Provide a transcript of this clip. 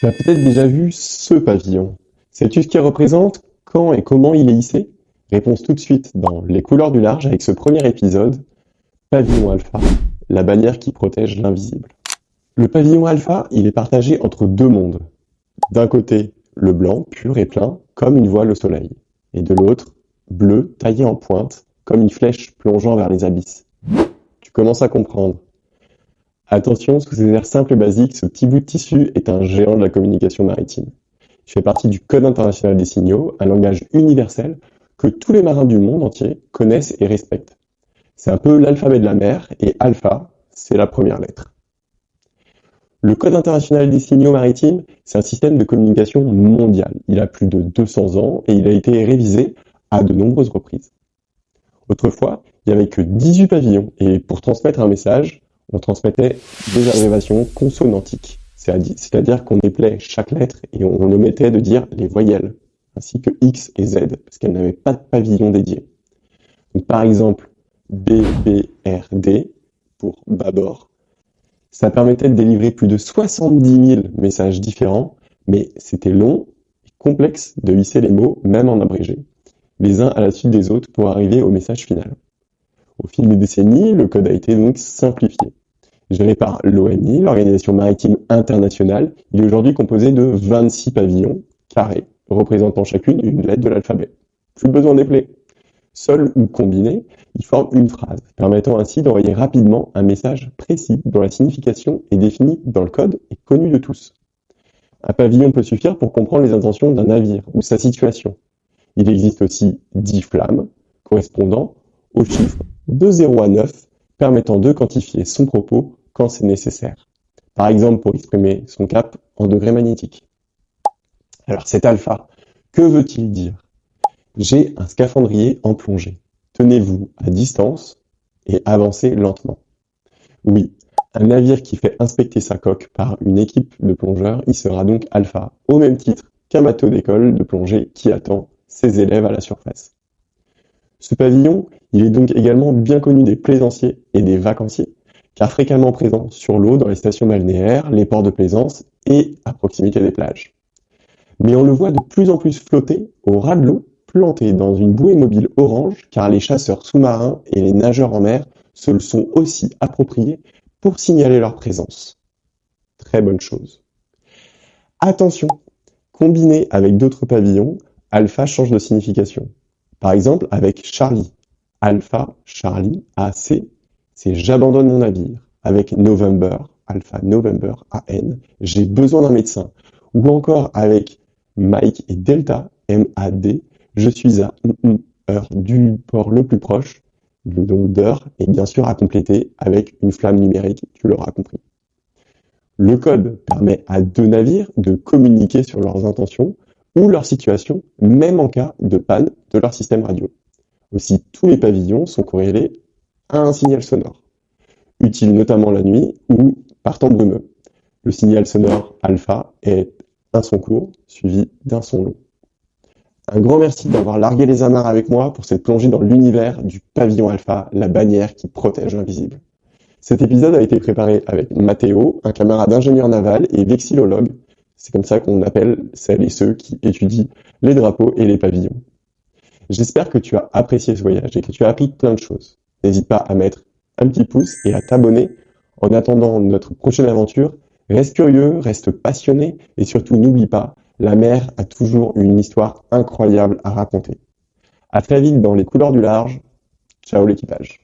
Tu as peut-être déjà vu ce pavillon. Sais-tu ce qu'il représente, quand et comment il est hissé? Réponse tout de suite dans Les couleurs du large avec ce premier épisode, Pavillon Alpha, la bannière qui protège l'invisible. Le pavillon Alpha, il est partagé entre deux mondes. D'un côté, le blanc, pur et plein, comme une voile au soleil. Et de l'autre, bleu, taillé en pointe, comme une flèche plongeant vers les abysses. Tu commences à comprendre. Attention, sous ces airs simples et basiques, ce petit bout de tissu est un géant de la communication maritime. Il fait partie du Code international des signaux, un langage universel que tous les marins du monde entier connaissent et respectent. C'est un peu l'alphabet de la mer, et alpha, c'est la première lettre. Le Code international des signaux maritimes, c'est un système de communication mondial. Il a plus de 200 ans et il a été révisé à de nombreuses reprises. Autrefois, il n'y avait que 18 pavillons et pour transmettre un message, on transmettait des abréviations consonantiques. C'est-à-dire qu'on épelait chaque lettre et on omettait de dire les voyelles, ainsi que X et Z, parce qu'elles n'avaient pas de pavillon dédié. Donc, par exemple, BBRD pour bâbord. Ça permettait de délivrer plus de 70 000 messages différents, mais c'était long et complexe de hisser les mots, même en abrégé, les uns à la suite des autres pour arriver au message final. Au fil des décennies, le code a été donc simplifié. Géré par l'OMI, l'Organisation maritime internationale, il est aujourd'hui composé de 26 pavillons carrés, représentant chacune une lettre de l'alphabet. Plus besoin d'épeler. Seuls ou combinés, ils forment une phrase, permettant ainsi d'envoyer rapidement un message précis dont la signification est définie dans le code et connue de tous. Un pavillon peut suffire pour comprendre les intentions d'un navire ou sa situation. Il existe aussi 10 flammes, correspondant au chiffre de 0 à 9, permettant de quantifier son propos quand c'est nécessaire. Par exemple, pour exprimer son cap en degrés magnétiques. Alors cet alpha, que veut-il dire? J'ai un scaphandrier en plongée. Tenez-vous à distance et avancez lentement. Oui, un navire qui fait inspecter sa coque par une équipe de plongeurs, il sera donc alpha, au même titre qu'un bateau d'école de plongée qui attend ses élèves à la surface. Ce pavillon, il est donc également bien connu des plaisanciers et des vacanciers, car fréquemment présent sur l'eau dans les stations balnéaires, les ports de plaisance et à proximité des plages. Mais on le voit de plus en plus flotter au ras de l'eau, planté dans une bouée mobile orange, car les chasseurs sous-marins et les nageurs en mer se le sont aussi appropriés pour signaler leur présence. Très bonne chose. Attention, combiné avec d'autres pavillons, alpha change de signification. Par exemple, avec Charlie. Alpha, Charlie, AC, c'est j'abandonne mon navire. Avec November, Alpha November, AN, j'ai besoin d'un médecin. Ou encore avec Mike et Delta, MAD, je suis à heure du port le plus proche, donc d'heure, et bien sûr à compléter avec une flamme numérique, tu l'auras compris. Le code permet à deux navires de communiquer sur leurs intentions ou leur situation, même en cas de panne de leur système radio. Aussi, tous les pavillons sont corrélés à un signal sonore, utile notamment la nuit ou par temps brumeux. Le signal sonore alpha est un son court suivi d'un son long. Un grand merci d'avoir largué les amarres avec moi pour cette plongée dans l'univers du pavillon alpha, la bannière qui protège l'invisible. Cet épisode a été préparé avec Mathéo, un camarade ingénieur naval et vexillologue. C'est comme ça qu'on appelle celles et ceux qui étudient les drapeaux et les pavillons. J'espère que tu as apprécié ce voyage et que tu as appris plein de choses. N'hésite pas à mettre un petit pouce et à t'abonner. En attendant notre prochaine aventure, reste curieux, reste passionné et surtout n'oublie pas, la mer a toujours une histoire incroyable à raconter. À très vite dans les couleurs du large. Ciao l'équipage.